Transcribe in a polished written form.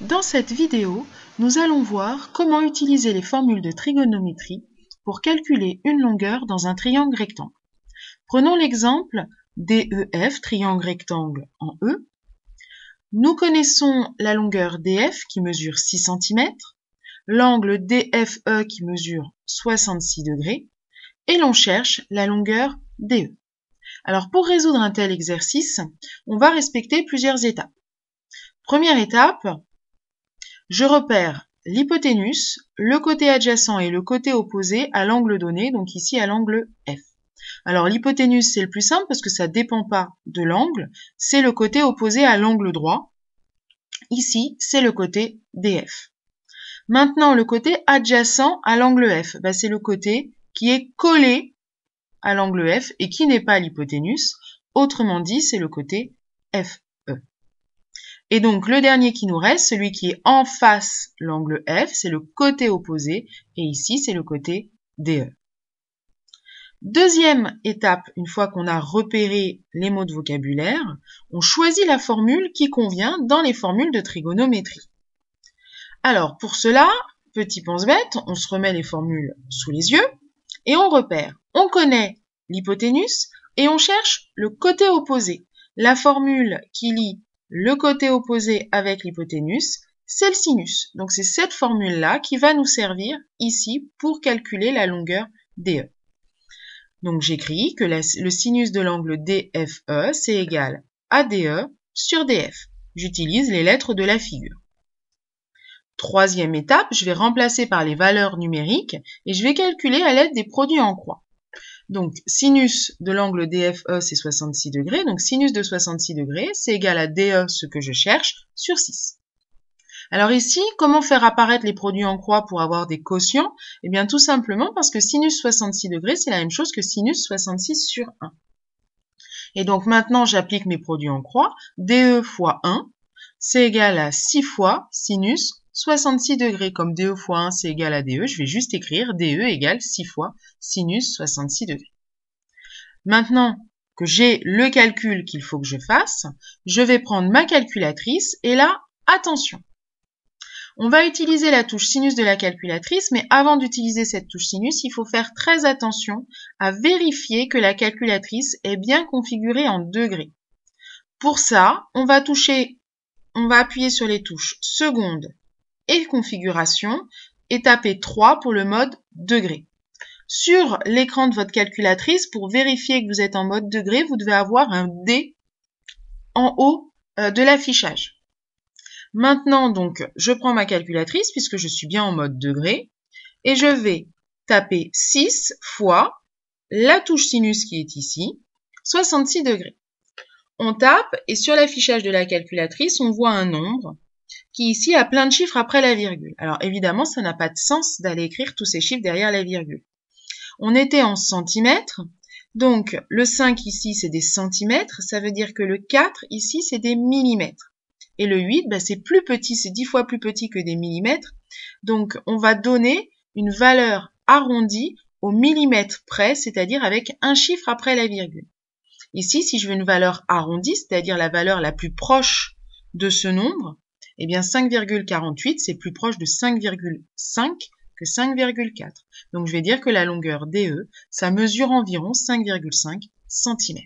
Dans cette vidéo, nous allons voir comment utiliser les formules de trigonométrie pour calculer une longueur dans un triangle rectangle. Prenons l'exemple DEF, triangle rectangle en E. Nous connaissons la longueur DF qui mesure 6 cm, l'angle DFE qui mesure 66 degrés, et l'on cherche la longueur DE. Alors pour résoudre un tel exercice, on va respecter plusieurs étapes. Première étape, je repère l'hypoténuse, le côté adjacent et le côté opposé à l'angle donné, donc ici à l'angle F. Alors l'hypoténuse c'est le plus simple parce que ça ne dépend pas de l'angle, c'est le côté opposé à l'angle droit. Ici c'est le côté DF. Maintenant le côté adjacent à l'angle F, c'est le côté qui est collé à l'angle F et qui n'est pas l'hypoténuse. Autrement dit, c'est le côté FE. Et donc, le dernier qui nous reste, celui qui est en face l'angle F, c'est le côté opposé. Et ici, c'est le côté DE. Deuxième étape, une fois qu'on a repéré les mots de vocabulaire, on choisit la formule qui convient dans les formules de trigonométrie. Alors, pour cela, petit pense-bête, on se remet les formules sous les yeux et on repère. On connaît l'hypoténuse et on cherche le côté opposé. La formule qui lie le côté opposé avec l'hypoténuse, c'est le sinus. Donc c'est cette formule-là qui va nous servir ici pour calculer la longueur DE. Donc j'écris que le sinus de l'angle DFE, c'est égal à DE sur DF. J'utilise les lettres de la figure. Troisième étape, je vais remplacer par les valeurs numériques et je vais calculer à l'aide des produits en croix. Donc, sinus de l'angle DFE, c'est 66 degrés. Donc, sinus de 66 degrés, c'est égal à DE, ce que je cherche, sur 6. Alors ici, comment faire apparaître les produits en croix pour avoir des quotients? Eh bien, tout simplement parce que sinus 66 degrés, c'est la même chose que sinus 66 sur 1. Et donc, maintenant, j'applique mes produits en croix. DE fois 1, c'est égal à 6 fois sinus 66 degrés. Comme DE fois 1, c'est égal à DE, je vais juste écrire DE égale 6 fois sinus 66 degrés. Maintenant que j'ai le calcul qu'il faut que je fasse, je vais prendre ma calculatrice et là, attention. On va utiliser la touche sinus de la calculatrice, mais avant d'utiliser cette touche sinus, il faut faire très attention à vérifier que la calculatrice est bien configurée en degrés. Pour ça, on va appuyer sur les touches seconde et configuration et taper 3 pour le mode degré. Sur l'écran de votre calculatrice, pour vérifier que vous êtes en mode degré, vous devez avoir un D en haut de l'affichage. Maintenant, donc, je prends ma calculatrice puisque je suis bien en mode degré et je vais taper 6 fois la touche sinus qui est ici, 66 degrés. On tape et sur l'affichage de la calculatrice, on voit un nombre qui ici a plein de chiffres après la virgule. Alors évidemment, ça n'a pas de sens d'aller écrire tous ces chiffres derrière la virgule. On était en centimètres, donc le 5 ici c'est des centimètres, ça veut dire que le 4 ici c'est des millimètres. Et le 8, c'est plus petit, c'est 10 fois plus petit que des millimètres, donc on va donner une valeur arrondie au millimètre près, c'est-à-dire avec un chiffre après la virgule. Ici, si je veux une valeur arrondie, c'est-à-dire la valeur la plus proche de ce nombre, eh bien 5,48 c'est plus proche de 5,5 que 5,4. Donc je vais dire que la longueur DE, ça mesure environ 5,5 cm.